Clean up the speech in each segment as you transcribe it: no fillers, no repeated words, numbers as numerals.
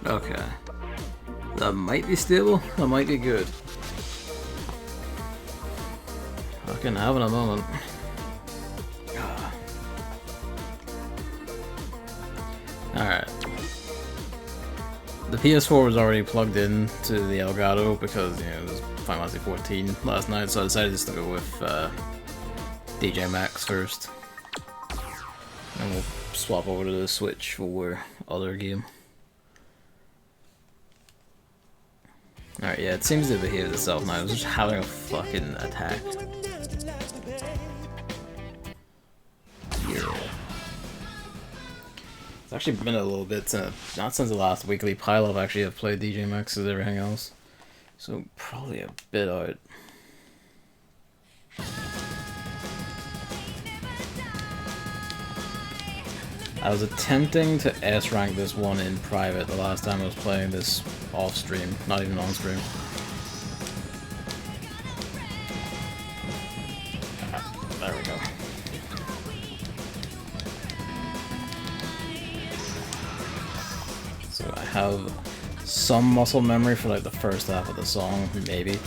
Okay. That might be stable, that might be good. Fucking having a moment. Alright. The PS4 was already plugged in to the Elgato because, you know, it was Final Fantasy 14 last night, so I decided just to go with DJMAX first. And we'll swap over to the Switch for other game. Alright, yeah, it seems to behave itself now. It's just having a fucking attack. Yeah. It's actually been a little bit, not since the last weekly pile-up actually have played DJMAX as everything else. So probably a bit out. I was attempting to S-rank this one in private the last time I was playing this off-stream, not even on-stream. There we go. So I have some muscle memory for like the first half of the song, maybe.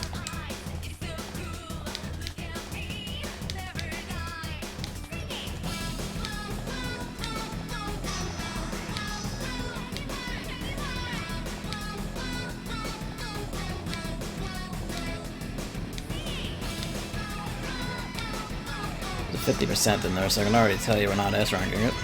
The 50% in there, so I can already tell you we're not S-ranking it.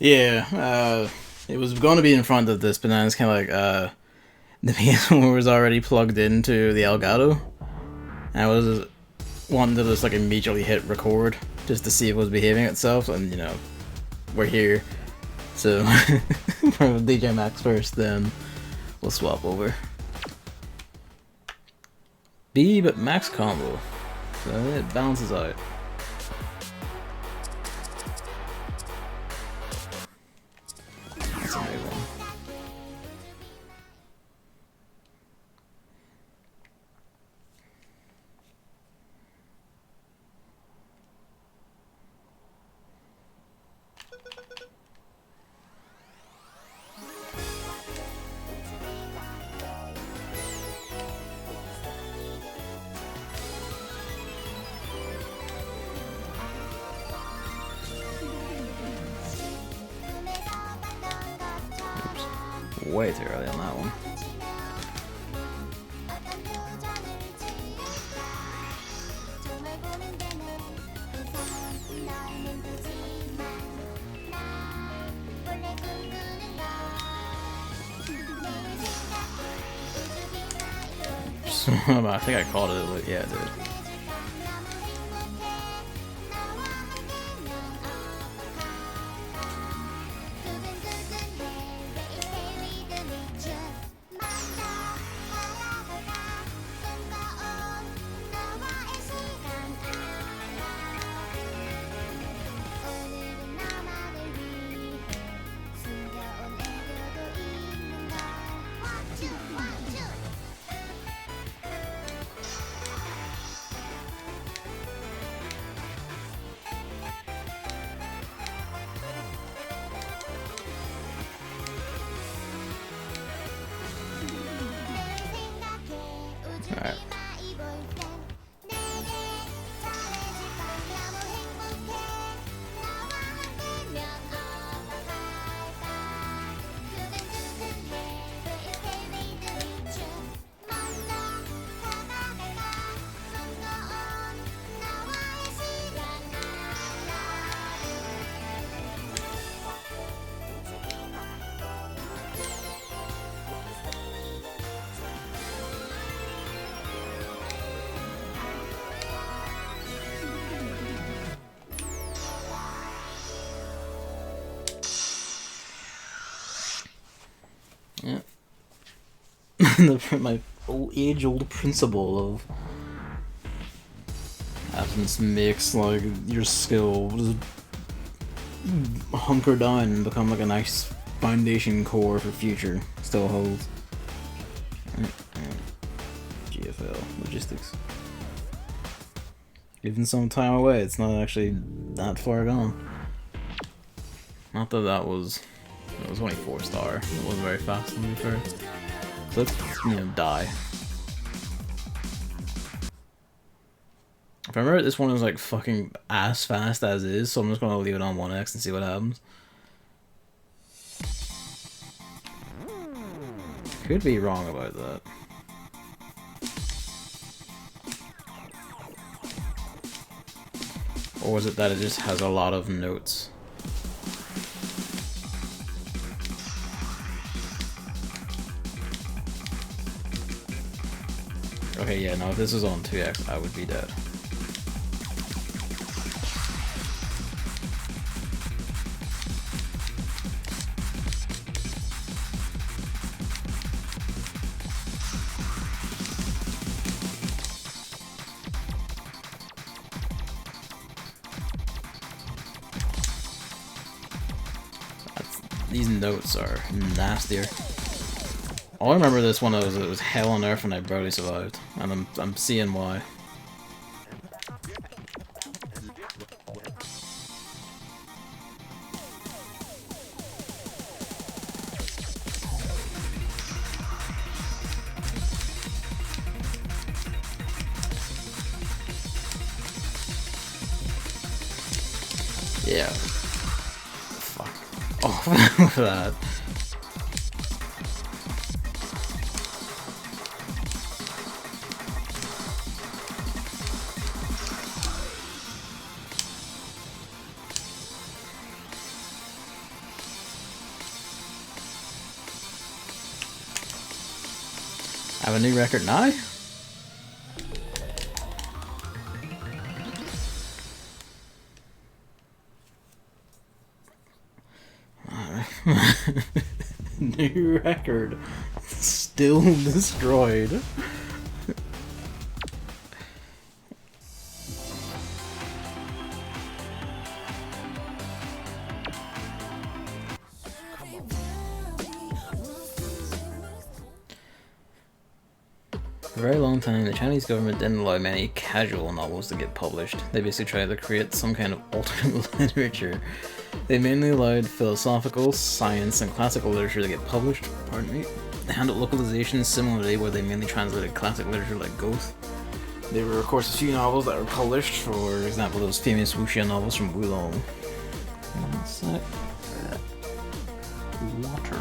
Yeah, it was going to be in front of this, but then it's kind of like, the PS4 was already plugged into the Elgato, and I was wanting to just like immediately hit record, just to see if it was behaving itself, and you know, we're here, so, from DJMAX first, then we'll swap over. B, but max combo, so it balances out. That's a new one. Way too early on that one. I think I called it, yeah, I did. my age-old principle of absence makes like your skill just hunker down and become like a nice foundation core for future. Still holds. GFL logistics. Even some time away, it's not actually that far gone. Not that it was only 4-star. It wasn't very fast to be fair. So let's, die. If I remember, this one was like fucking ass fast as is, so I'm just gonna leave it on 1x and see what happens. Could be wrong about that. Or was it that it just has a lot of notes? Okay, yeah, no, if this was on 2x, I would be dead. These notes are nastier. All I remember this one was it was hell on earth and I barely survived, and I'm seeing why. Yeah. Fuck. Oh, that. I have a new record now? New record. Still destroyed. For a very long time, the Chinese government didn't allow many casual novels to get published. They basically tried to create some kind of alternate literature. They mainly allowed philosophical, science, and classical literature to get published. Pardon me. They handled localizations similarly, where they mainly translated classic literature like Goethe. There were, of course, a few novels that were published, for example, those famous wuxia novels from Wulong. One sec. Water.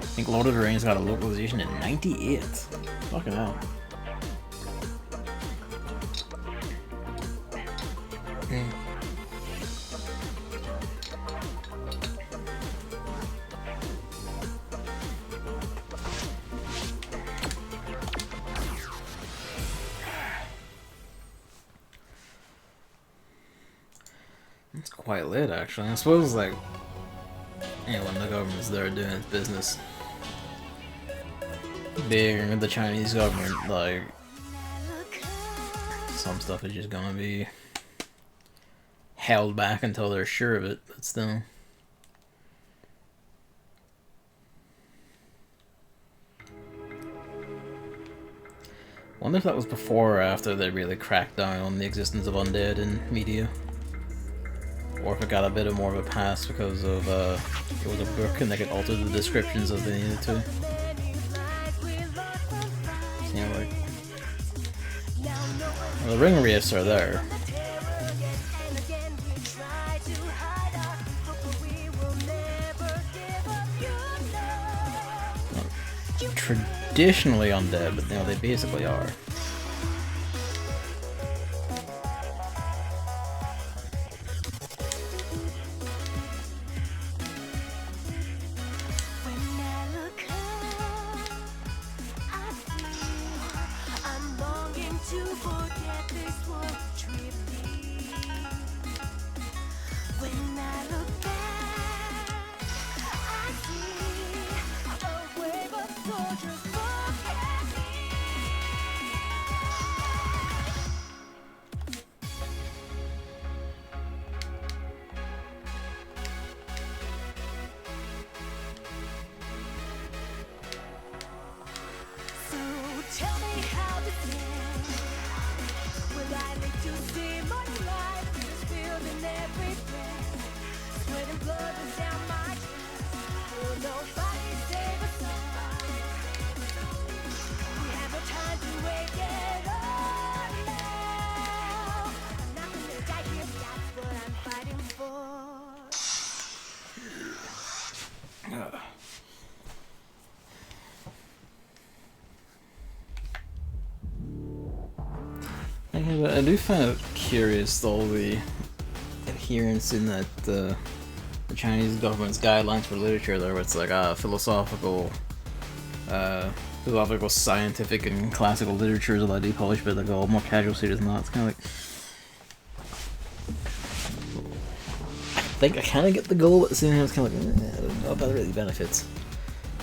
I think Lord of the Rings got a localization in '98. Fucking hell. It's quite lit, actually. I suppose, like, when the government's there doing its business, being the Chinese government, like, some stuff is just gonna be held back until they're sure of it, but still. Wonder if that was before or after they really cracked down on the existence of undead in media. Or if it got a bit more of a pass because of, it was a book and they could alter the descriptions as they needed to. You know, like, well, the ring wraiths are there. Well, traditionally undead, but they basically are. I do find it curious, all the adherence in that the Chinese government's guidelines for literature there, where it's like philosophical, scientific, and classical literature is allowed to be published, but like all more casual students not. It's kind of like, I think I kind of get the goal, but at the same time it's kind of like, I don't know if that really benefits.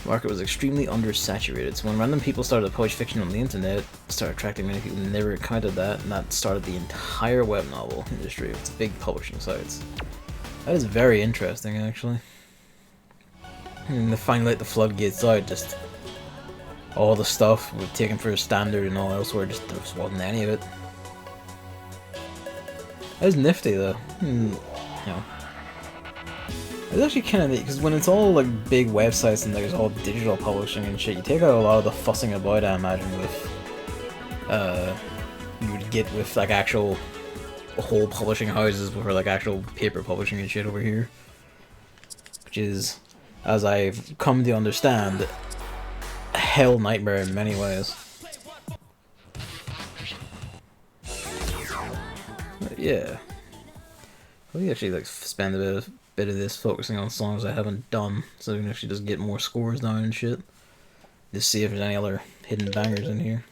The market was extremely undersaturated, so when random people started to publish fiction on the internet, it started attracting many people who never encountered that, and that started the entire web novel industry with its big publishing sites. That is very interesting, actually. And to finally let the floodgates out, just all the stuff was taken for a standard and all elsewhere, there just wasn't any of it. That was nifty, though. You know. It's actually kind of neat, because when it's all like big websites and there's all digital publishing and shit, you take out a lot of the fussing about, I imagine, with you would get with like actual whole publishing houses for like actual paper publishing and shit over here, which is, as I've come to understand, a hell nightmare in many ways. But yeah, we actually like spend a bit of this focusing on songs I haven't done, so we can actually just get more scores down and shit. Just see if there's any other hidden bangers in here.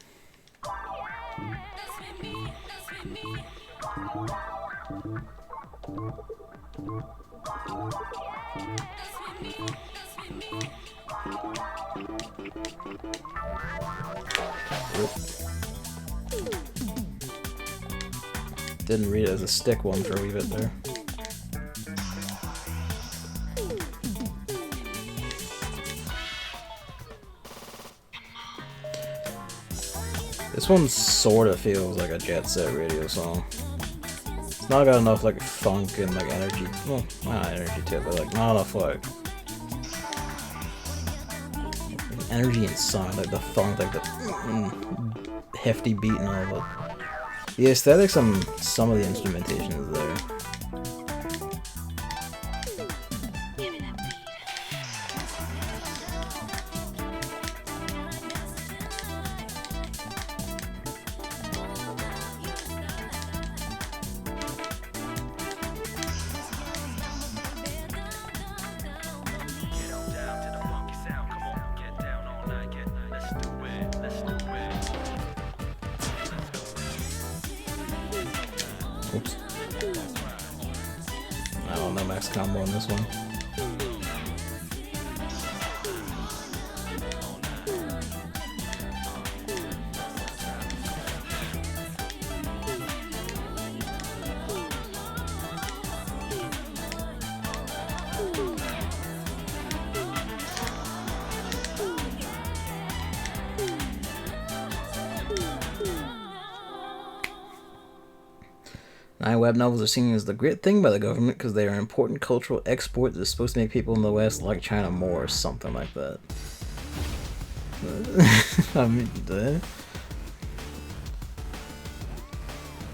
Didn't read it as a stick one for a wee bit there. This one sort of feels like a Jet Set Radio song. It's not got enough like funk and like energy. Well, not energy to it, but like not enough like energy and sound, like the funk, like the hefty beat and all. But the aesthetics on some of the instrumentation is there. Oops. I don't know max combo on this one. Web novels are seen as the great thing by the government because they are an important cultural export that is supposed to make people in the West like China more, or something like that. I mean,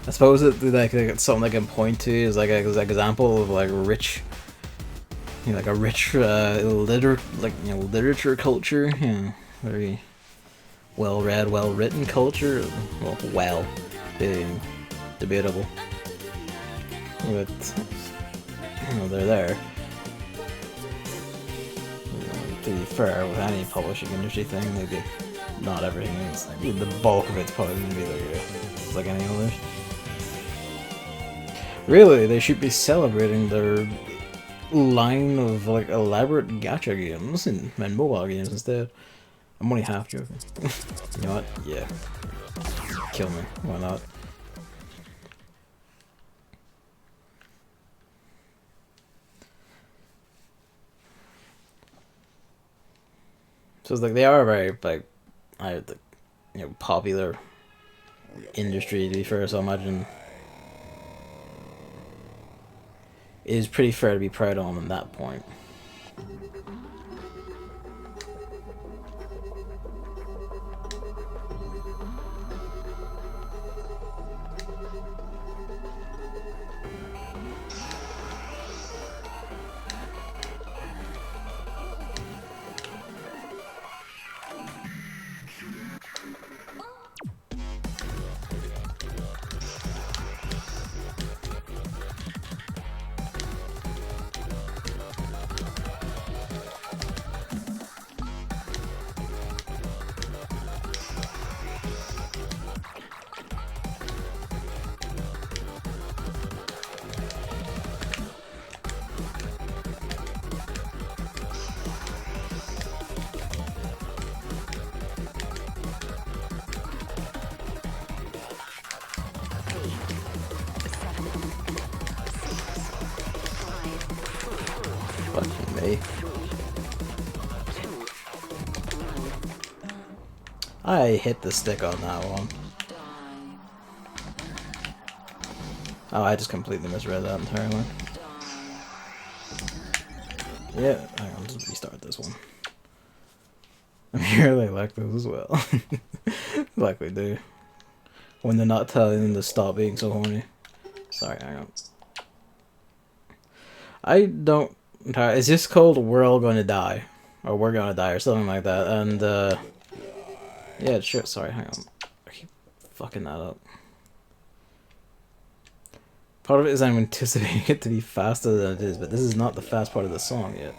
I suppose that like something they can point to is like an example of like rich, you know, like a rich literature culture, you know, very well read, well written culture. Well, being debatable. But, you know, they're there. To be fair, with any publishing industry thing, maybe not everything is. Like, the bulk of it's probably going to be like any others. Really, they should be celebrating their line of like elaborate gacha games and mobile games instead. I'm only half joking. You know what? Yeah. Kill me. Why not? So it's like they are very popular industry to be fair. So I imagine is pretty fair to be proud of him at that point. Fucking me. I hit the stick on that one. Oh, I just completely misread that entirely. Yeah, hang on, just restart this one. I'm sure they like those as well. Likely do. When they're not telling them to stop being so horny. Sorry, hang on. I don't... It's just called We're All Gonna Die. Or We're Gonna Die, or something like that. And, yeah, sure, sorry, hang on. I keep fucking that up. Part of it is I'm anticipating it to be faster than it is, but this is not the fast part of the song yet.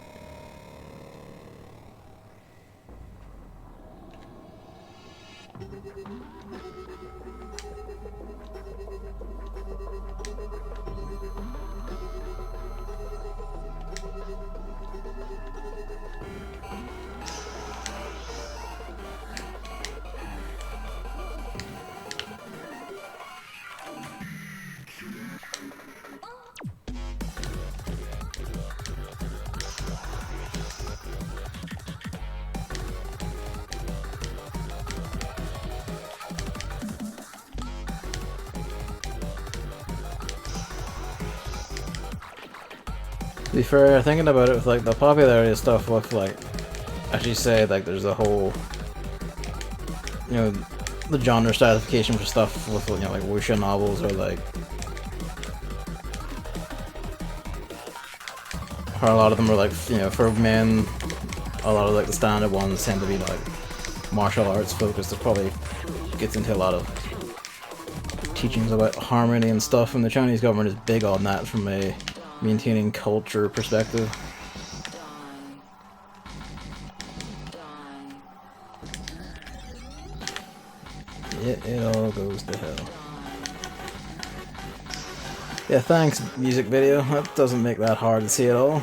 To be fair, thinking about it with like the popularity of stuff with like, as you say, like there's a whole, you know, the genre stratification for stuff with, you know, like wuxia novels or like, or a lot of them are like, you know, for men, a lot of like the standard ones tend to be like martial arts focused. It probably gets into a lot of teachings about harmony and stuff, and the Chinese government is big on that from a maintaining culture perspective. It all goes to hell. Yeah, thanks, music video. That doesn't make that hard to see at all.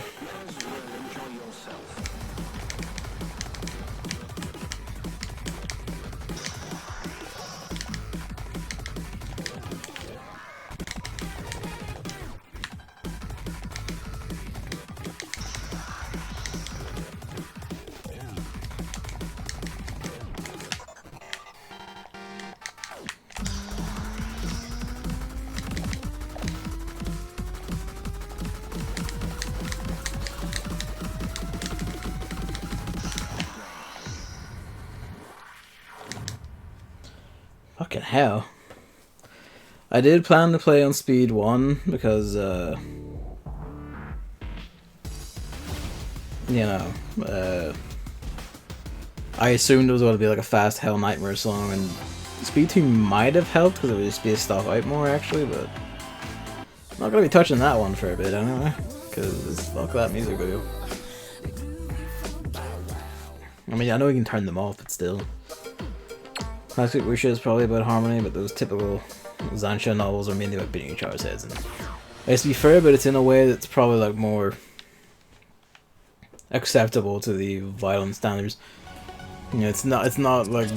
Fucking hell. I did plan to play on speed 1 because, you know, I assumed it was going to be like a fast Hell Nightmare song, and speed 2 might have helped because it would just be stuff out more actually, but I'm not going to be touching that one for a bit anyway, because fuck that music video. I mean, I know you can turn them off, but still. Classic wuxia is probably about harmony, but those typical Zansha novels are mainly about beating each other's heads. And I guess to be fair, but it's in a way that's probably like more acceptable to the violent standards. You know, it's not like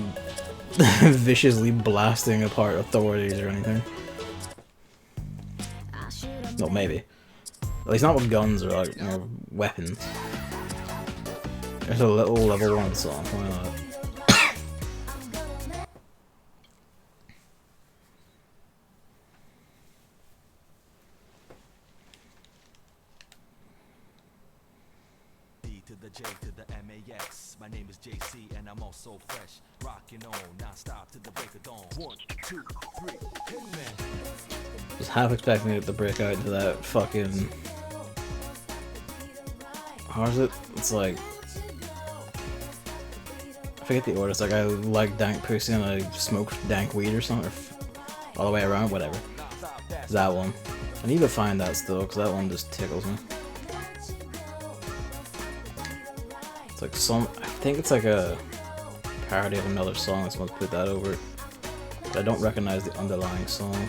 viciously blasting apart authorities or anything. Well, maybe. At least not with guns or like, you know, weapons. There's a little level 1 song. Why not? J to the MAX. My name is JC and I'm also fresh. Rocking on, non-stop to the break of dawn. 1, 2, 3, hey man. Was half expecting it to break out into that fucking... How is it? It's like... I forget the order. It's like I like dank pussy and I smoke dank weed or something. Or all the way around, whatever. It's that one. I need to find that still, because that one just tickles me. It's like some... I think it's like a parody of another song that someone's put that over. But I don't recognize the underlying song.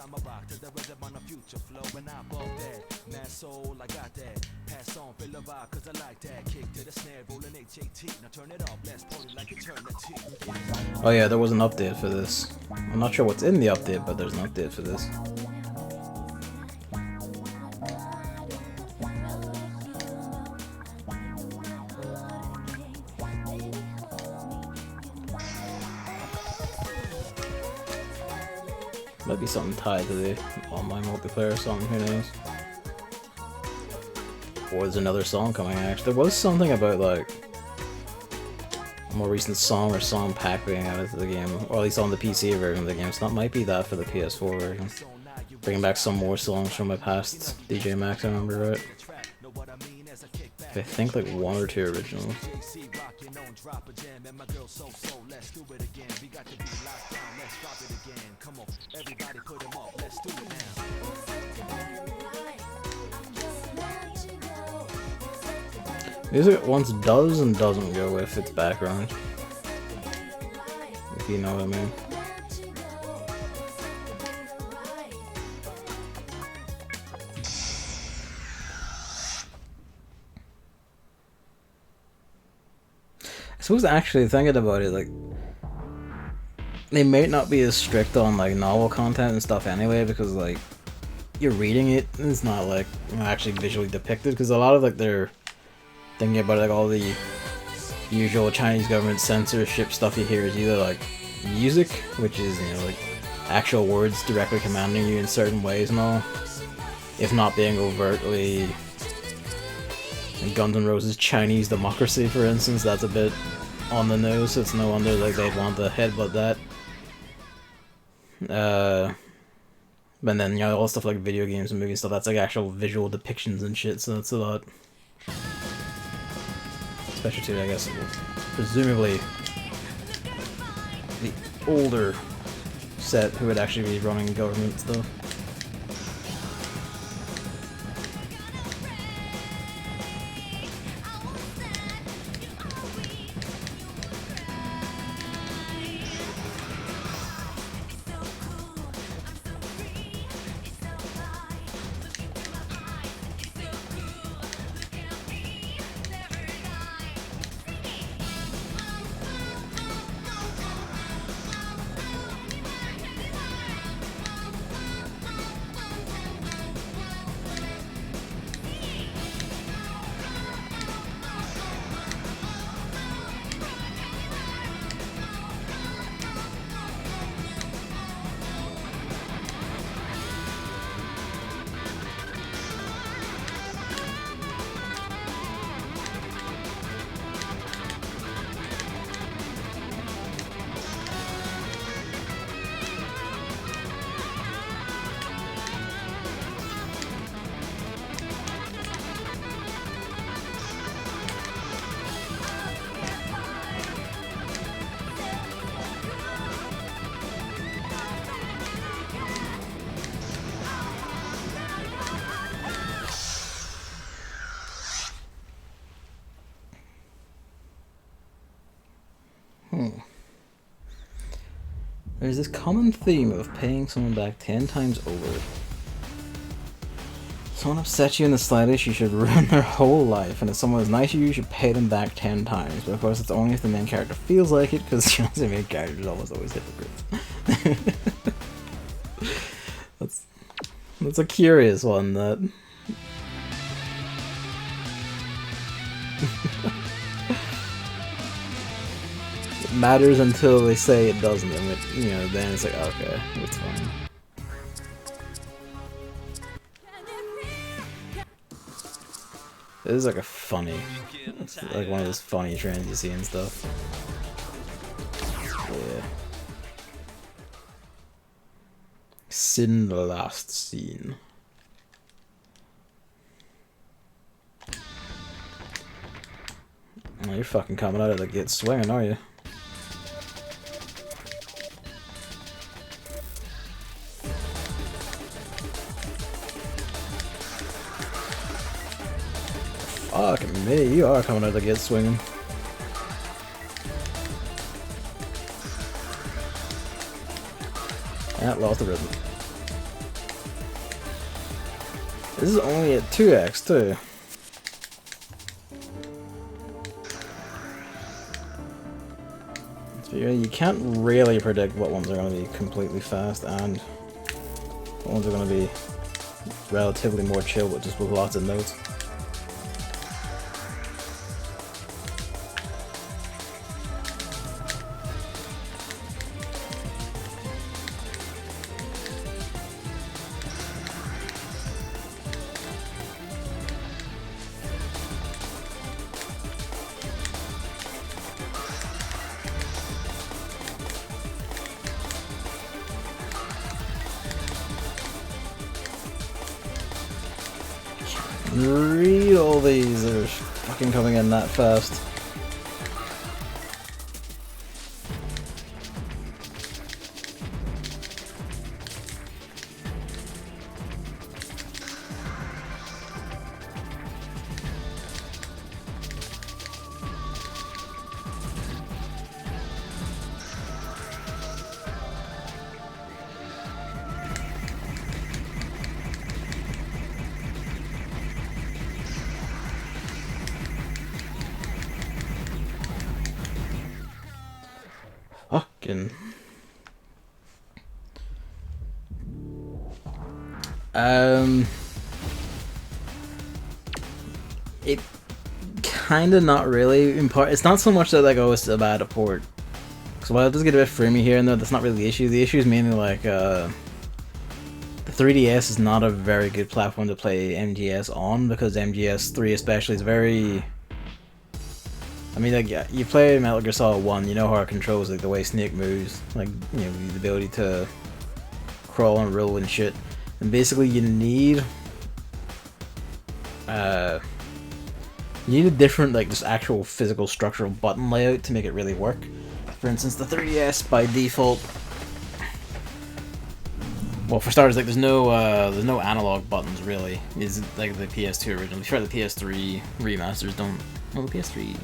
I'm a rock to the rhythm on a future flow and I bump that man soul I got that pass on feel the vibe cause I like that kick to the snare rolling HAT now turn it up let's party like eternity. Oh yeah, there was an update for this. I'm not sure what's in the update, but there's an update for this. Might be something tied to the online multiplayer or something, who knows. Or there's another song coming actually. There was something about like a more recent song or song pack being added to the game, or at least on the PC version of the game, so that might be that for the PS4 version. Bringing back some more songs from my past DJMAX, I remember right. I think like 1 or 2 originals. Music at once does and doesn't go with its background, if you know what I mean. I suppose actually thinking about it, like, they might not be as strict on like novel content and stuff anyway, because like you're reading it and it's not like, you know, actually visually depicted, because a lot of like their thinking about like all the usual Chinese government censorship stuff you hear is either like music, which is, you know, like actual words directly commanding you in certain ways and all, if not being overtly like Guns N' Roses Chinese Democracy, for instance. That's a bit on the nose, so it's no wonder like they'd want to headbutt that. But then, you know, all stuff like video games and movie stuff, that's like actual visual depictions and shit, so that's a lot. Especially to, I guess, presumably the older set who would actually be running government stuff. There's this common theme of paying someone back 10 times over. If someone upsets you in the slightest, you should ruin their whole life, and if someone is nice to you, you should pay them back 10 times. But of course, it's only if the main character feels like it, because the main character is almost always hypocrites. That's a curious one, that. matters until they say it doesn't, and it, you know, then it's like, okay, it's fine. This is like a funny, like one of those funny trends you see and stuff. Yeah. Sin the last scene. Oh, you're fucking coming out of the gate swinging, are you? Fuck me, you are coming out of the gate swinging. That lost the rhythm. This is only at 2x too. So you can't really predict what ones are going to be completely fast and what ones are going to be relatively more chill, but just with lots of notes. Read all these, they're fucking coming in that fast. Fucking. It kinda not really. In part, it's not so much that like, oh, it's a bad port. Because while it does get a bit framey here and there, that's not really the issue. The issue is mainly like the 3DS is not a very good platform to play MGS on, because MGS3 especially is very. I mean, like, yeah, you play Metal Gear Solid 1, you know how it controls, like, the way Snake moves, like, you know, the ability to crawl and roll and shit. And basically, you need a different, like, just actual physical structural button layout to make it really work. For instance, the 3DS, by default, well, for starters, like, there's no analog buttons, really. It's like the PS2 originally. Sure, the PS3 remasters don't, well, the PS3...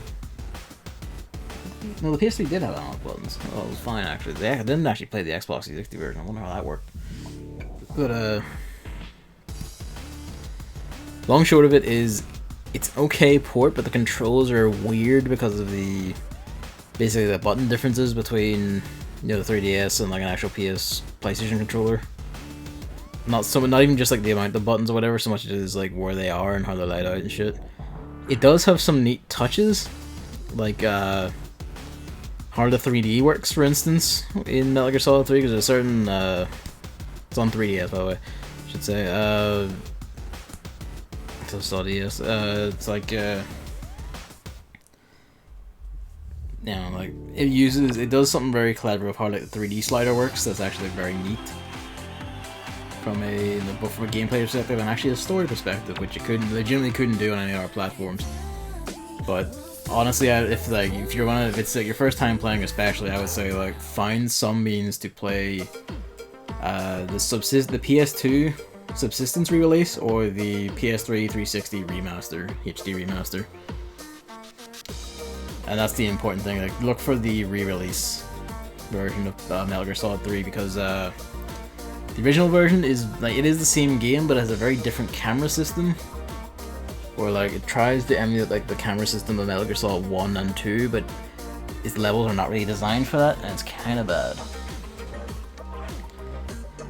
No, the PS3 did have analog buttons. Oh, it was fine, actually. They didn't actually play the Xbox 360 version. I wonder how that worked. But, long short of it is, it's okay port, but the controls are weird because of the... basically the button differences between, you know, the 3DS and, like, an actual PlayStation controller. Not even just, like, the amount of buttons or whatever, so much as it is, like, where they are and how they're laid out and shit. It does have some neat touches, like, how the 3D works, for instance, in Metal Gear Solid 3, because there's a certain, it's on 3DS, by the way, I should say, so Solid DS, it's like, you know, like, it does something very clever with how, like, the 3D slider works, that's actually very neat, from a gameplay perspective, and actually a story perspective, which you legitimately couldn't do on any other platforms, but... Honestly, if it's like your first time playing, especially, I would say like find some means to play the PS2 subsistence re-release or the PS3 360 remaster, HD remaster, and that's the important thing. Like, look for the re-release version of Metal Gear Solid 3, because the original version is like, it is the same game, but it has a very different camera system. Or like it tries to emulate like the camera system of Metal Gear Solid 1 and 2, but its levels are not really designed for that, and it's kind of bad.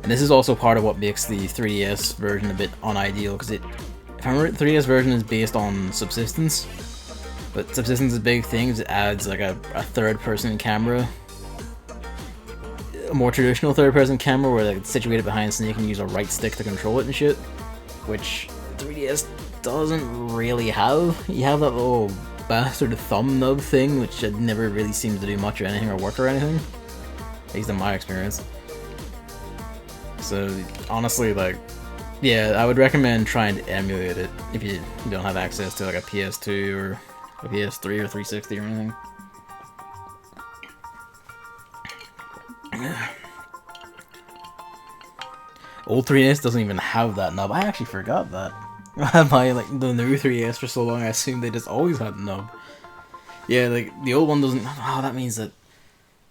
And this is also part of what makes the 3DS version a bit unideal, because if I remember, the 3DS version is based on subsistence, But subsistence is a big thing. It adds like a third-person camera, a more traditional third-person camera where like, it's situated behind so you can use a right stick to control it and shit, which 3DS doesn't really have. You have that little bastard thumb nub thing, which never really seems to do much or anything or work or anything, at least in my experience. So honestly, like, yeah, I would recommend trying to emulate it if you don't have access to like a PS2 or a PS3 or 360 or anything. Old 3DS doesn't even have that nub. I actually forgot that. I had my like the new 3DS for so long. I assumed they just always had the nub. Yeah, like the old one doesn't. Oh, that means that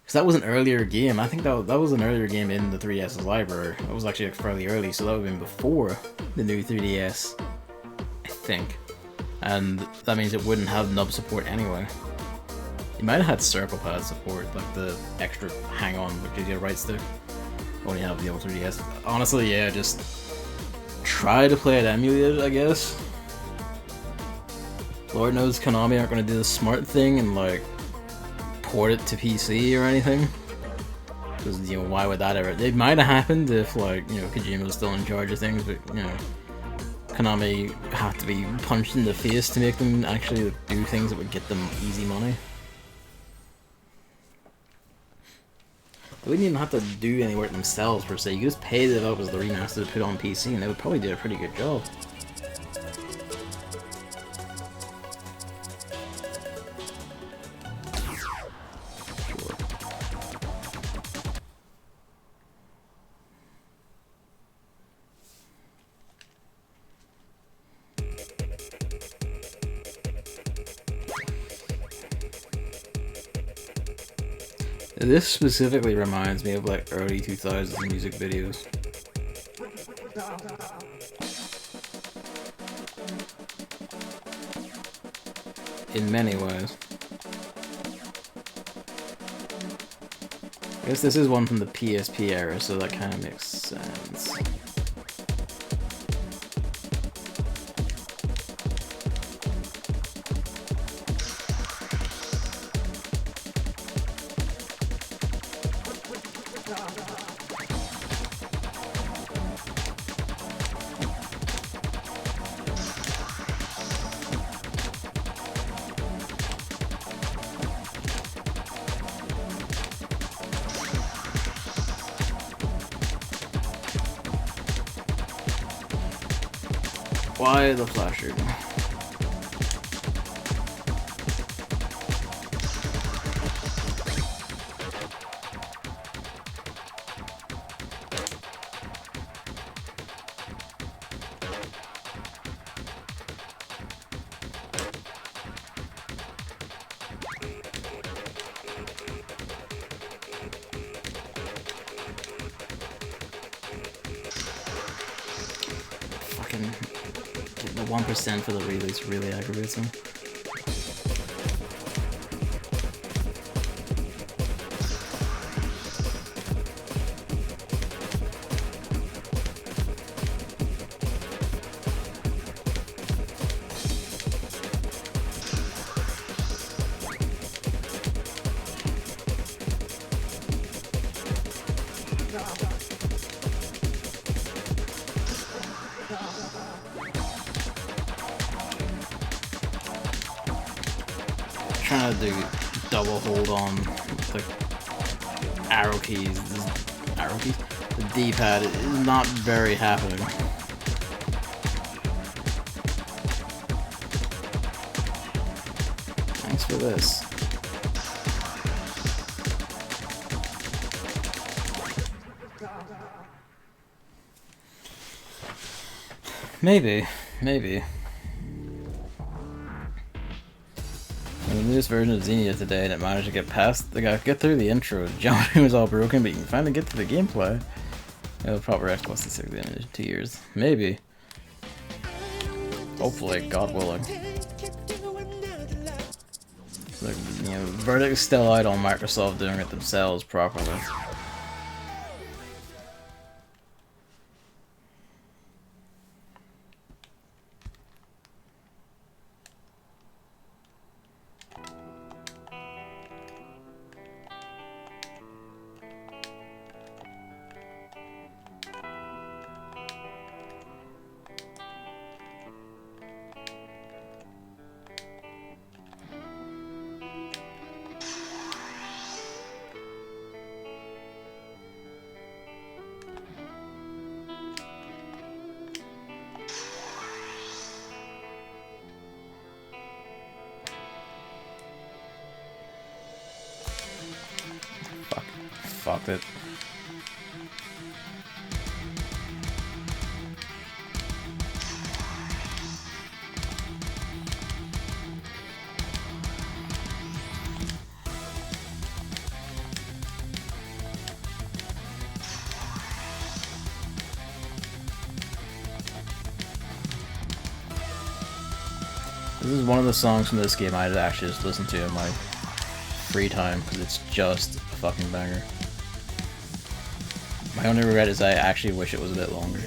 because that was an earlier game. I think that was an earlier game in the 3DS's library. It was actually fairly early, so that would have been before the new 3DS, I think. And that means it wouldn't have nub support anyway. You might have had circle pad support, like the extra hang-on, which is your right stick. Only have the old 3DS. Honestly, yeah, just try to play it emulated, I guess. Lord knows Konami aren't going to do the smart thing and like port it to PC or anything. Because, you know, why would that ever... It might have happened if, like, you know, Kojima was still in charge of things, but, you know, Konami have to be punched in the face to make them actually do things that would get them easy money. They wouldn't even have to do any work themselves, per se. You could just pay the developers the remaster to put on PC, and they would probably do a pretty good job. This specifically reminds me of like early 2000s music videos. In many ways. I guess this is one from the PSP era, so that kind of makes sense. Why the flasher? Fucking getting the 1% for the release really aggravates me. Trying to do double hold on the arrow keys. The D-pad is not very happening. Thanks for this. Maybe. The newest version of Xenia today, and it managed to get through the intro. Geometry was all broken, but you can finally get to the gameplay. It'll probably Xbox 360 in 2 years. Maybe. Hopefully, God willing. Like, you know, verdict's still out on Microsoft doing it themselves properly. fucked it. This is one of the songs from this game I'd actually just listen to in my free time, because it's just a fucking banger. My only regret is I actually wish it was a bit longer.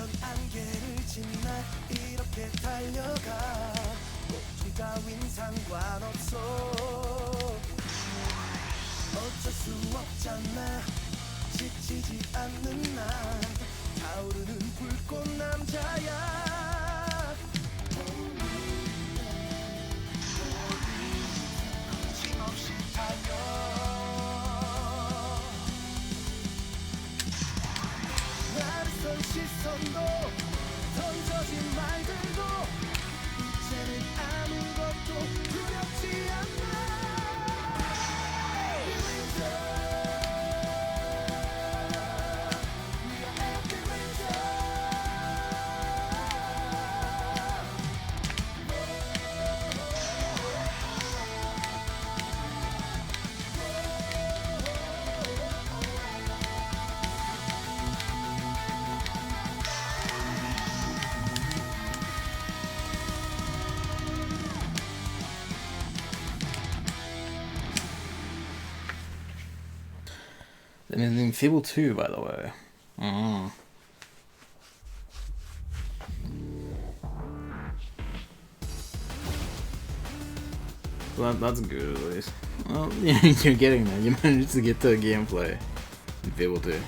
And in Fable 2, by the way. Well, that's good at least. Well, you're getting there. You managed to get to gameplay in Fable 2.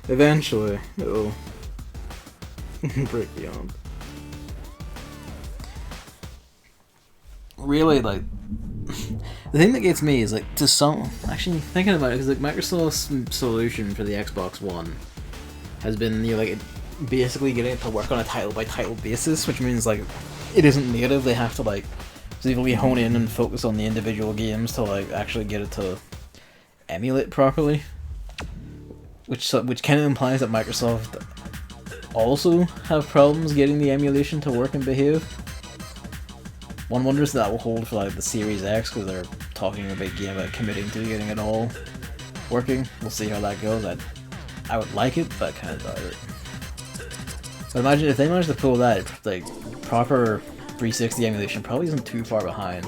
Eventually, it'll break beyond. Really, like, the thing that gets me is, like, actually thinking about it, is like Microsoft's solution for the Xbox One has been, like, basically getting it to work on a title by title basis, which means, like, it isn't native. They have to, like, specifically hone in and focus on the individual games to, like, actually get it to emulate properly, which kind of implies that Microsoft also have problems getting the emulation to work and behave. One wonders if that will hold for, like, the Series X, because they're talking a big game about committing to getting it all working. We'll see how that goes. I would like it, but I kind of doubt it. But imagine if they manage to pull that, like, proper 360 emulation probably isn't too far behind.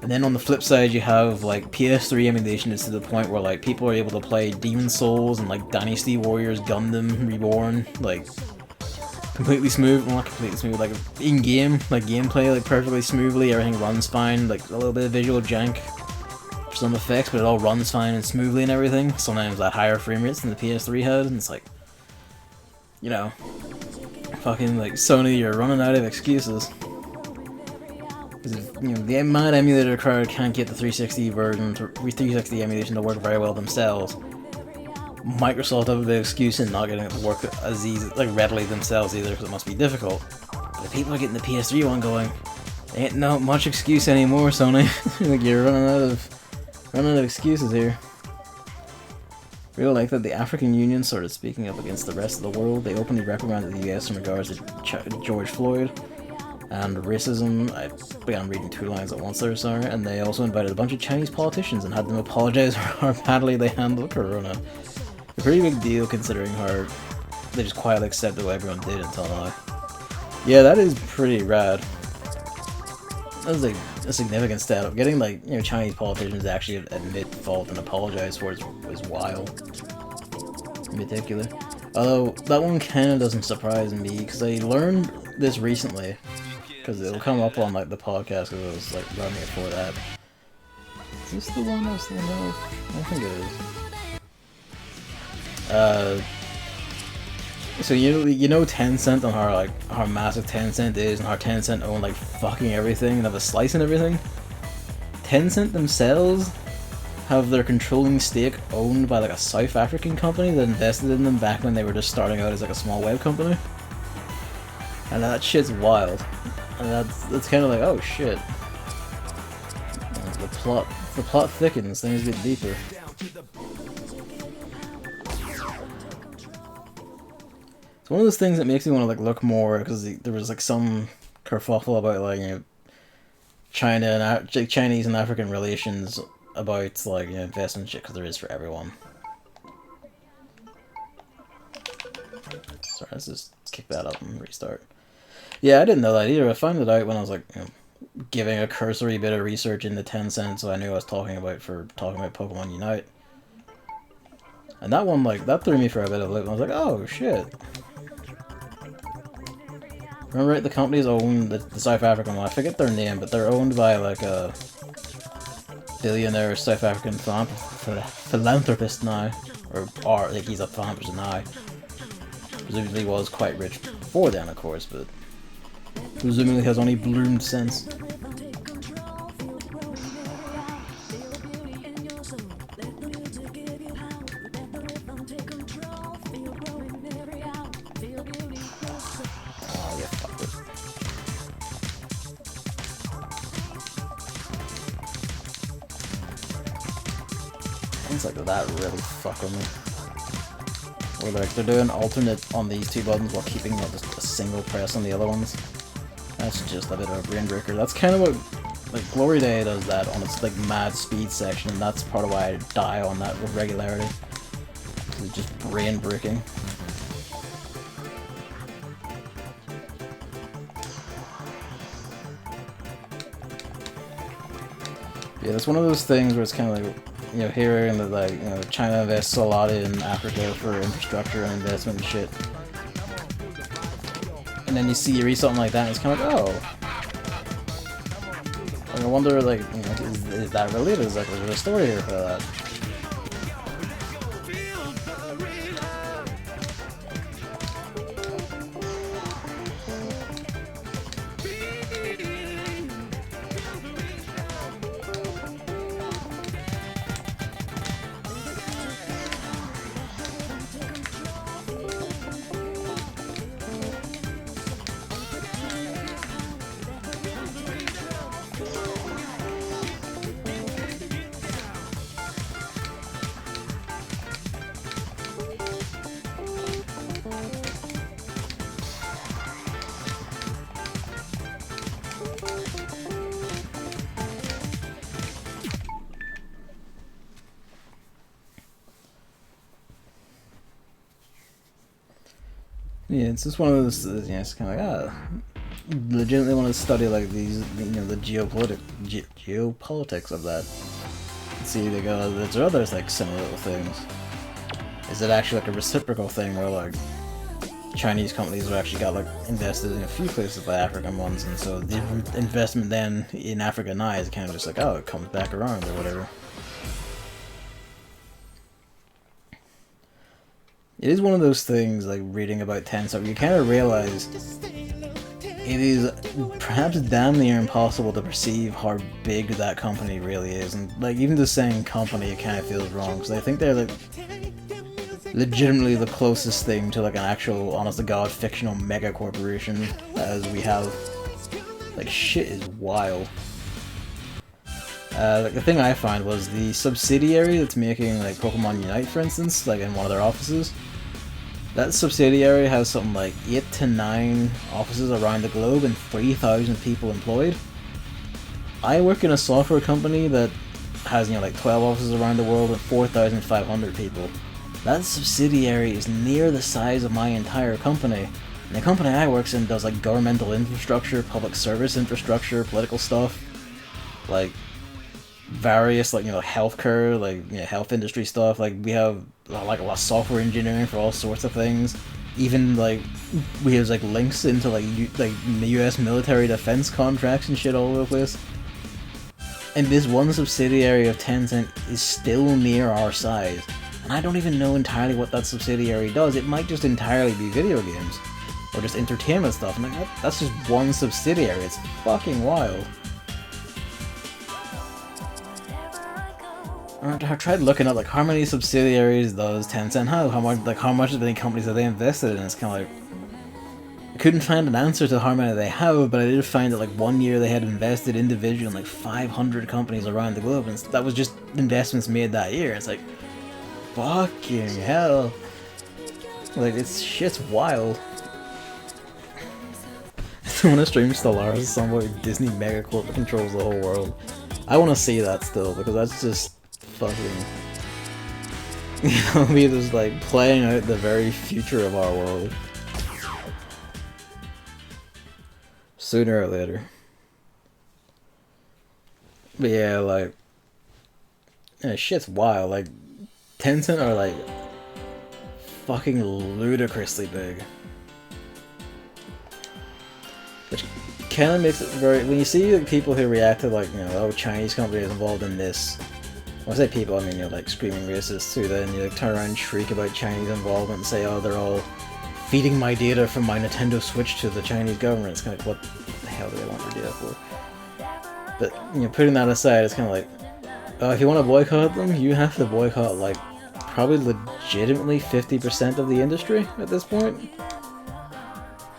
And then on the flip side, you have, like, PS3 emulation is to the point where, like, people are able to play Demon's Souls and, like, Dynasty Warriors Gundam Reborn, like, completely smooth, well, not completely smooth, like, in-game, like, gameplay, like, perfectly smoothly, everything runs fine, like, a little bit of visual jank for some effects, but it all runs fine and smoothly and everything, sometimes at higher frame rates than the PS3 had, and it's like, you know, fucking, like, Sony, you're running out of excuses. Because if, you know, the amount emulator crowd can't get the 360 version, 360 emulation to work very well themselves, Microsoft have the excuse in not getting it to work as easy, like, readily themselves either, because it must be difficult. But if people are getting the PS3 one going, there ain't not much excuse anymore, Sony. Like, you're running out of excuses here. Really like that the African Union started speaking up against the rest of the world. They openly reprimanded the US in regards to George Floyd and racism. I began reading 2 lines at once there, sorry. And they also invited a bunch of Chinese politicians and had them apologize for how badly they handled Corona. A pretty big deal considering how they just quietly accepted what everyone did until now. Yeah, that is pretty rad. That was like a significant step up. Getting, like, you know, Chinese politicians to actually admit fault and apologize for it is wild. In particular. Although, that one kinda doesn't surprise me, because I learned this recently. Because it'll come up on, like, the podcast, because I was, like, running it for that. Is this the one I was thinking of? I think it is. So you know Tencent and how massive Tencent is and how Tencent own, like, fucking everything and have a slice in everything? Tencent themselves have their controlling stake owned by, like, a South African company that invested in them back when they were just starting out as, like, a small web company. And that shit's wild. And that's kind of like, oh shit. The plot thickens, things get deeper. It's one of those things that makes me want to like look more, because there was like some kerfuffle about like, you know, China and Chinese and African relations about like, you know, investment shit, because there is for everyone. Sorry, let's just kick that up and restart. Yeah, I didn't know that either. I found it out when I was like, you know, giving a cursory bit of research into Tencent, so I knew I was talking about Pokemon Unite. And that one, like, that threw me for a bit of a loop, and I was like, oh shit. Remember, right, the companies own the South African one. I forget their name, but they're owned by like a billionaire South African philanthropist now, or like he's a philanthropist now. Presumably was quite rich before then, of course, but presumably has only bloomed since. Oh, yeah, fuck this. Things like that really fuck with me. Or like they're doing alternate on these two buttons while keeping like just a single press on the other ones. That's just a bit of a brain breaker. That's kind of what like Glory Day does that on its like mad speed section, and that's part of why I die on that with regularity. It's just brain breaking. Yeah, that's one of those things where it's kind of like, you know, hearing that like, you know, China invests a lot in Africa for infrastructure and investment and shit. And then you read something like that and it's kind of like, oh. Like, I wonder, like, you know, is that related? Is there a story here for that? Yeah, it's just one of those, you know, it's kind of like, legitimately want to study, like, these, you know, the geopolitics of that. See, they go, there's others, like, similar little things. Is it actually, like, a reciprocal thing where, like, Chinese companies have actually got, like, invested in a few places by African ones, and so the investment then in Africa now is kind of just like, oh, it comes back around, or whatever. It is one of those things, like, reading about Tencent, you kind of realize it is perhaps damn near impossible to perceive how big that company really is. And, like, even just saying company, it kind of feels wrong, because I think they're, like, legitimately the closest thing to, like, an actual, honest-to-God, fictional mega-corporation as we have. Like, shit is wild. Like, the thing I found was the subsidiary that's making, like, Pokemon Unite, for instance, like, in one of their offices. That subsidiary has something like 8 to 9 offices around the globe and 3,000 people employed. I work in a software company that has, you know, like 12 offices around the world and 4,500 people. That subsidiary is near the size of my entire company. And the company I work in does, like, governmental infrastructure, public service infrastructure, political stuff, like, various, like, you know, healthcare, like, you know, health industry stuff. Like, we have, like, a lot of software engineering for all sorts of things. Even, like, we have, like, links into, like, US military defense contracts and shit all over the place. And this one subsidiary of Tencent is still near our size. And I don't even know entirely what that subsidiary does. It might just entirely be video games. Or just entertainment stuff. And, like, that's just one subsidiary. It's fucking wild. I tried looking up, like, how many subsidiaries does Tencent have? How much of any companies have they invested in? It's kind of like, I couldn't find an answer to how many they have, but I did find that, like, one year they had invested individually in, like, 500 companies around the globe, and that was just investments made that year. It's like, fucking hell. Like, it's shit's wild. I want to stream Stellaris at some point. Disney Megacorp that controls the whole world. I want to see that still, because that's just fucking... You know, me just like playing out the very future of our world. Sooner or later. But yeah, like... Yeah, shit's wild. Like, Tencent are like... fucking ludicrously big. Which kind of makes it very... When you see like, people who react to like, you know, oh, Chinese companies involved in this... When I say people, I mean, you know, like, screaming racists too, then you like, turn around and shriek about Chinese involvement and say, oh, they're all feeding my data from my Nintendo Switch to the Chinese government. It's kind of like, what the hell do they want their data for? But, you know, putting that aside, it's kind of like, if you want to boycott them, you have to boycott, like, probably legitimately 50% of the industry at this point.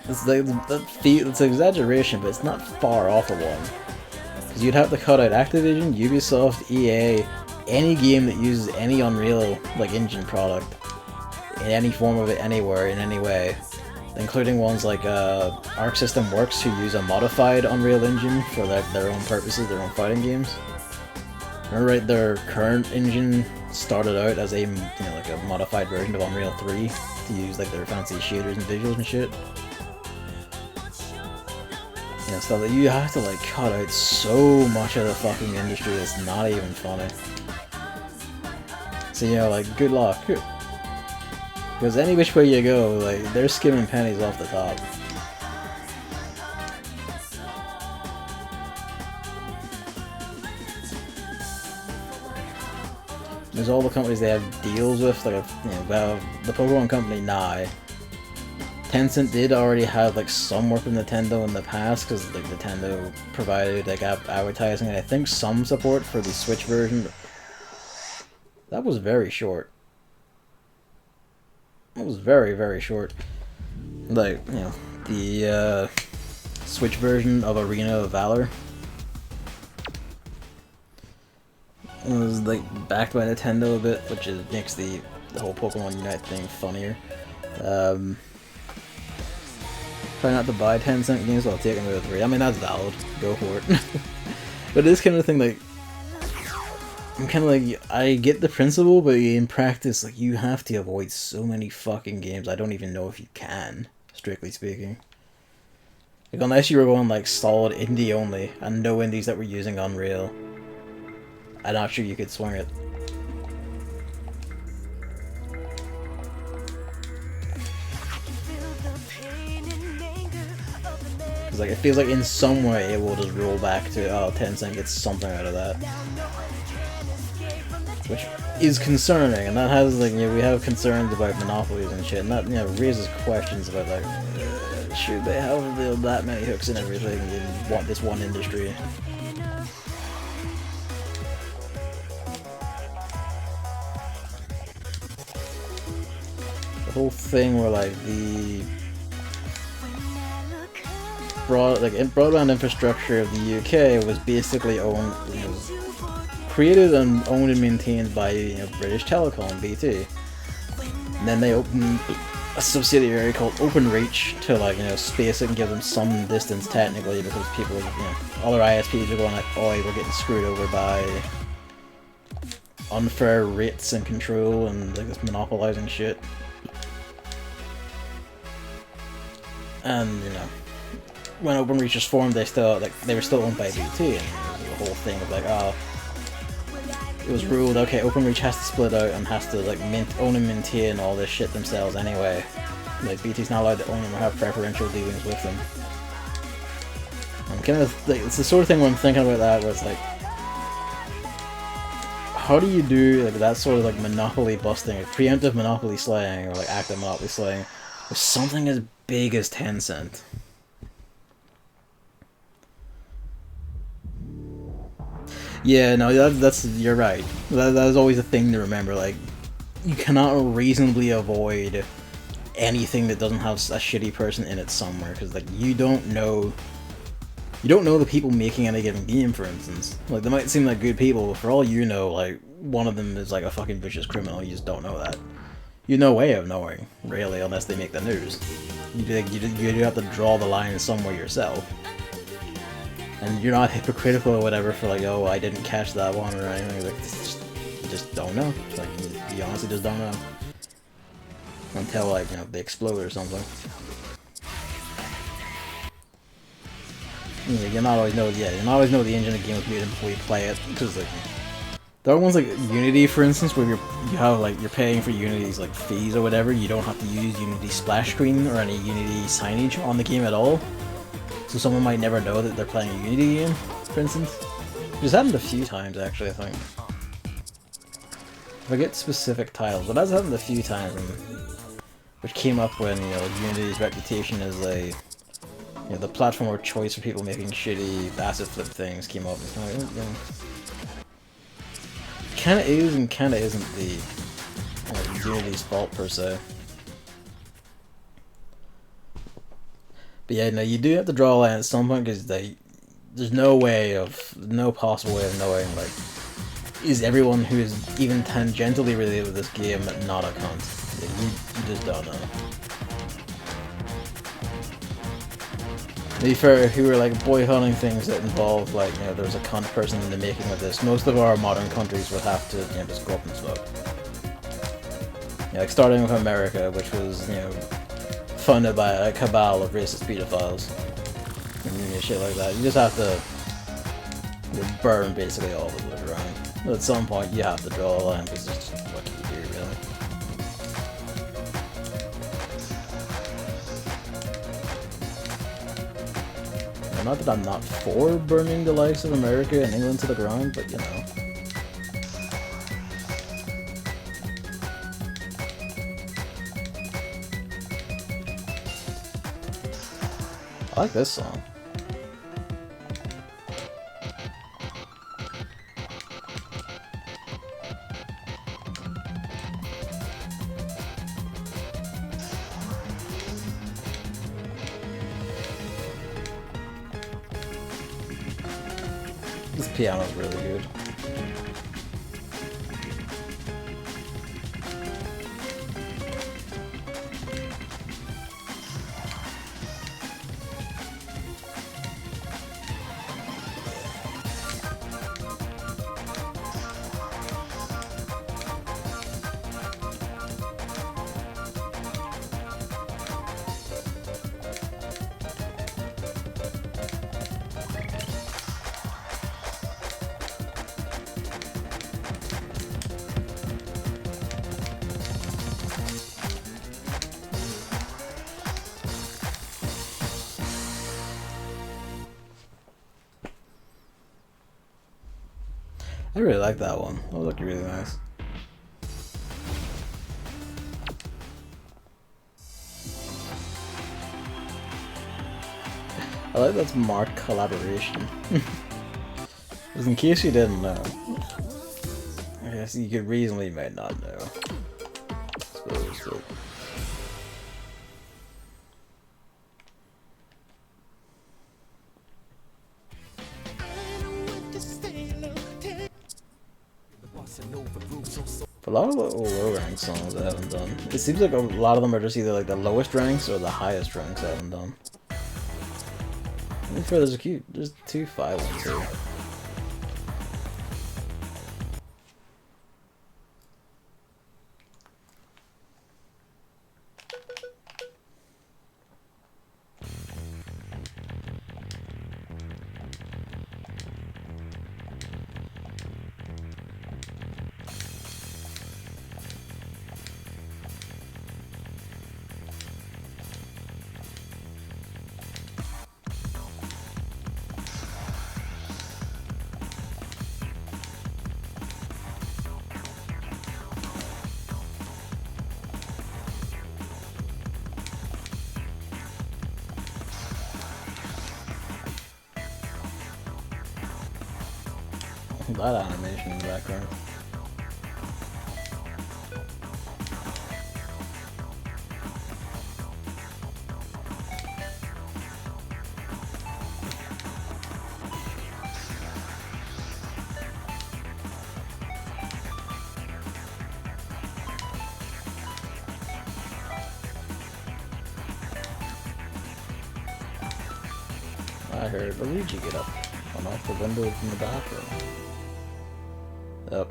It's like, it's an exaggeration, but it's not far off of one. Because you'd have to cut out Activision, Ubisoft, EA, any game that uses any Unreal, like, engine product, in any form of it, anywhere, in any way. Including ones like Arc System Works, who use a modified Unreal Engine for their own purposes, their own fighting games. Remember, right, their current engine started out as a, you know, like a modified version of Unreal 3 to use like their fancy shaders and visuals and shit. You know, stuff that you have to like cut out so much of the fucking industry that's not even funny. So, you know, like, good luck. Because any which way you go, like, they're skimming pennies off the top. There's all the companies they have deals with, like, you know, the Pokemon company, Nye. Tencent did already have, like, some work with Nintendo in the past, because, like, Nintendo provided, like, advertising, and I think some support for the Switch version. That was very short. That was very, very short. Like, you know, the, Switch version of Arena of Valor. It was like backed by Nintendo a bit, which makes the whole Pokemon Unite thing funnier. Try not to buy 10-cent games while taking away the 3. I mean, that's valid. Go for it. But this kind of thing, like, I'm kind of like, I get the principle, but in practice, like, you have to avoid so many fucking games. I don't even know if you can, strictly speaking. Like, unless you were going like solid indie only, and no indies that were using Unreal. I'm not sure you could swing it. Because like, it feels like in some way it will just roll back to, oh, Tencent gets something out of that. Which is concerning, and that has, like, you know, we have concerns about monopolies and shit, and that, you know, raises questions about, like, should they have that many hooks and everything in this one industry? Whole thing where like the broadband infrastructure of the UK was basically owned, you know, created and owned and maintained by, you know, British Telecom, BT. And then they opened a subsidiary called OpenReach to, like, you know, space it and give them some distance technically, because people, you know, other ISPs are going like, oh, we're getting screwed over by unfair rates and control and like this monopolizing shit. And, you know, when OpenReach was formed, they were still owned by BT, and there was the whole thing of like, oh, it was ruled, okay, OpenReach has to split out and has to like own and maintain all this shit themselves anyway. Like, BT's not allowed to own them or have preferential dealings with them. I'm kind of like, it's the sort of thing where I'm thinking about that, where it's like, how do you do like that sort of like monopoly busting, like, preemptive monopoly slaying, or like active monopoly slaying, with something as big as Tencent? Yeah, no, that's you're right. That is always a thing to remember. Like, you cannot reasonably avoid anything that doesn't have a shitty person in it somewhere, because like you don't know the people making any given game. For instance, like, they might seem like good people, but for all you know, like, one of them is like a fucking vicious criminal. You just don't know that. You have no way of knowing, really, unless they make the news. You have to draw the line somewhere yourself. And you're not hypocritical or whatever for like, oh, I didn't catch that one or anything. Like, you just don't know. Like, you honestly just don't know. Until, like, you know, they explode or something. Yeah, you'll not always know. Yeah, you'll not always know the engine of the game before you play it. Because like, there are ones like Unity, for instance, where you're paying for Unity's like fees or whatever. You don't have to use Unity splash screen or any Unity signage on the game at all. So someone might never know that they're playing a Unity game, for instance. It's happened a few times actually, I think. I forget specific titles, but that's happened a few times, which came up when, you know, Unity's reputation as a, you know, the platform of choice for people making shitty asset flip things came up. It's kind of, you know, kind of is and kind of isn't the Unity's fault per se. But yeah, no, you do have to draw a line at some point because there's no possible way of knowing, like, is everyone who is even tangentially related with this game not a cunt? You just don't know. Maybe for who are like boycotting things that involve, like, you know, there's a cunt person in the making of this, most of our modern countries would have to, you know, just go up in smoke. Yeah, like starting with America, which was, you know, funded by a cabal of racist pedophiles and, you know, shit like that. You just have to, you know, burn basically all of it around. At some point, you have to draw a line because it's just what can you do, really? Well, not that I'm not for burning the likes of America and England to the ground, but you know. I like this song. This piano's really good. I really like that one. That looked really nice. I like that's marked collaboration. Just in case you didn't know. I guess you could reasonably might not know. For a lot of the low rank songs I haven't done, it seems like a lot of them are just either like the lowest ranks or the highest ranks I haven't done. Let me there's 2 5 ones here. That animation in the background. I heard Luigi get up and off the window from the bathroom. Yep.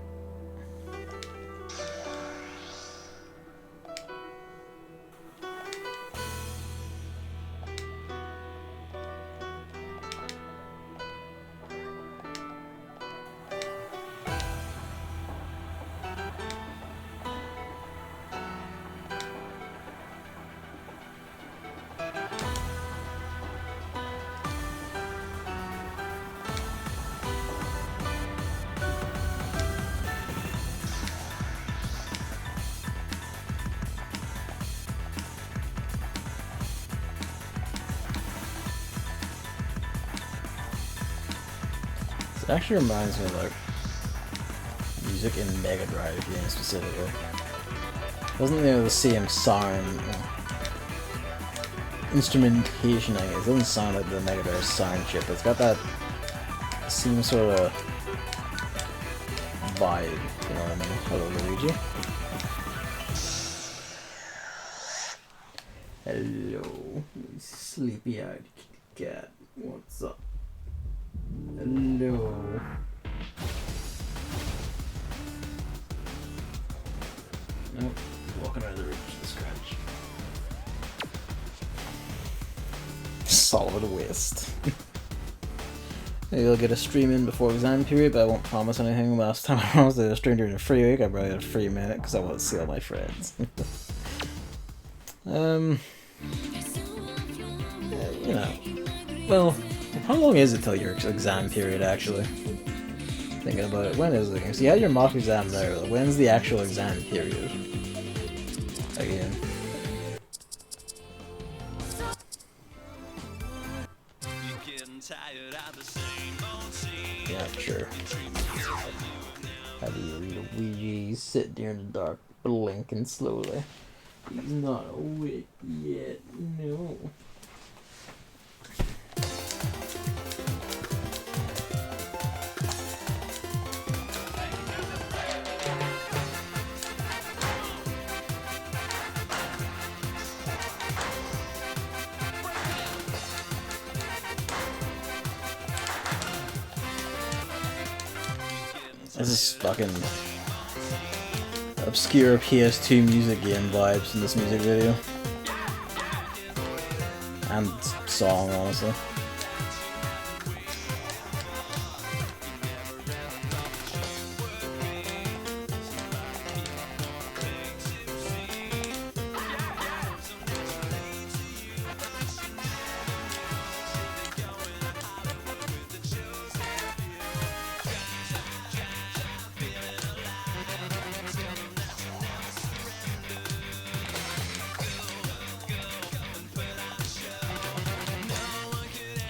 It actually reminds me of like music in Mega Drive games specifically. Doesn't have the same sound, instrumentation, I guess. It doesn't sound like the Mega Drive sound chip, but it's got that same sort of vibe, you know what I mean? Hello, Luigi. Hello, you sleepy-eyed cat. What's up? Hello. Nope. Walking out of the reach of the scratch. Solid waste. Maybe I'll get a stream in before exam period, but I won't promise anything. Last time I promised I did a stream during a free week, I probably had a free minute because I want to see all my friends. You know. Well, how long is it till your exam period, actually? Thinking about it, when is it? So you had your mock exam there, but when's the actual exam period? Again. Yeah, sure. Have you read a Ouija, sit there in the dark, blinking slowly. He's not awake yet, no. This is fucking obscure PS2 music game vibes in this music video. And song, honestly.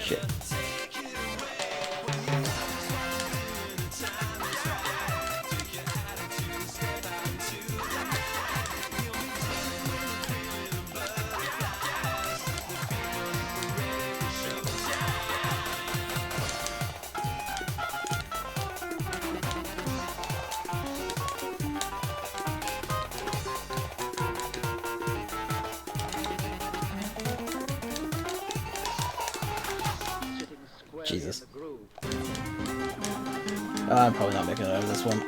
Shit. Jesus. I'm probably not making it out of this one.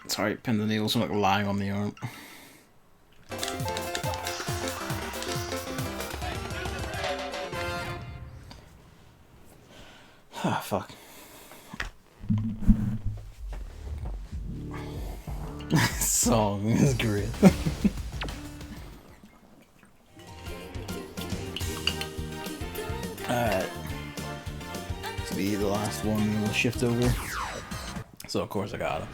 Sorry, pin the needles from like lying on the arm. Ah, fuck. This song is great. Alright. This will be the last one we'll shift over. So of course I got it.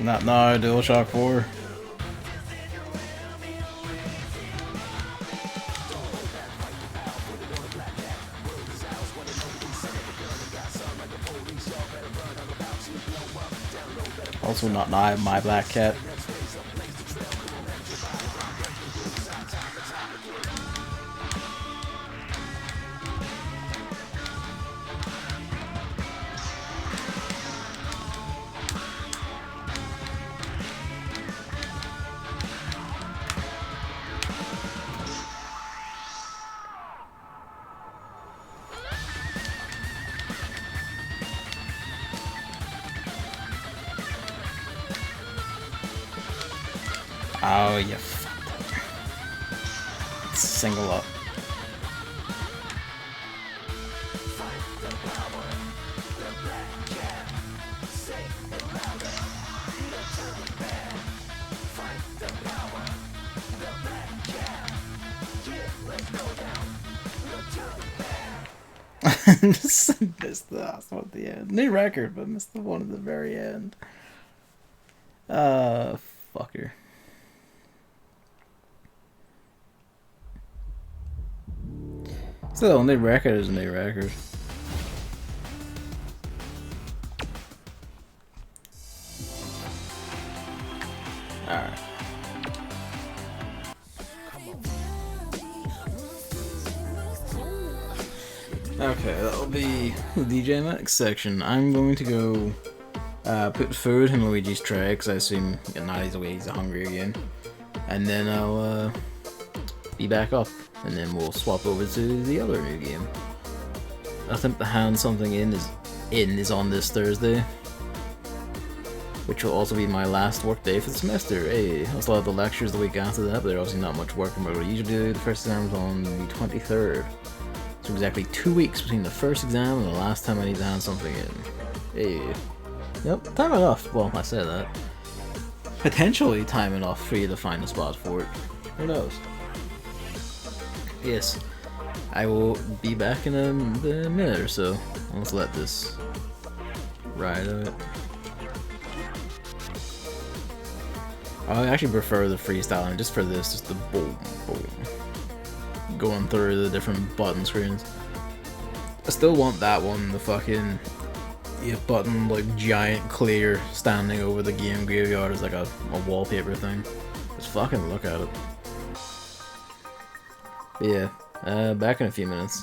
Not now, DualShock 4. Also not now, my black cat. Oh, you fucked up. Single up. Just missed the last one at the end. New record, but missed the one at the very end. Fucker. Still, new record is a new record. Alright. Okay, that'll be the DJMAX section. I'm going to go put food in Luigi's tray, because I assume now he's away, he's hungry again. And then I'll be back up, and then we'll swap over to the other new game. I think the Hand Something In is on this Thursday, which will also be my last work day for the semester. Hey, I still have the lectures the week after that, but there's obviously not much work. But usually do the first exam is on the 23rd. So exactly 2 weeks between the first exam and the last time I need to hand something in. Hey. Yep, time enough. Well, I said that. Potentially time enough for you to find a spot for it. Who knows? Yes. I will be back in a minute or so. Let's let this ride out. I actually prefer the freestyling just for this, just the boom, boom. Going through the different button screens. I still want that one, the fucking button, like giant clear standing over the game graveyard as like a wallpaper thing. Just fucking look at it. But yeah, back in a few minutes.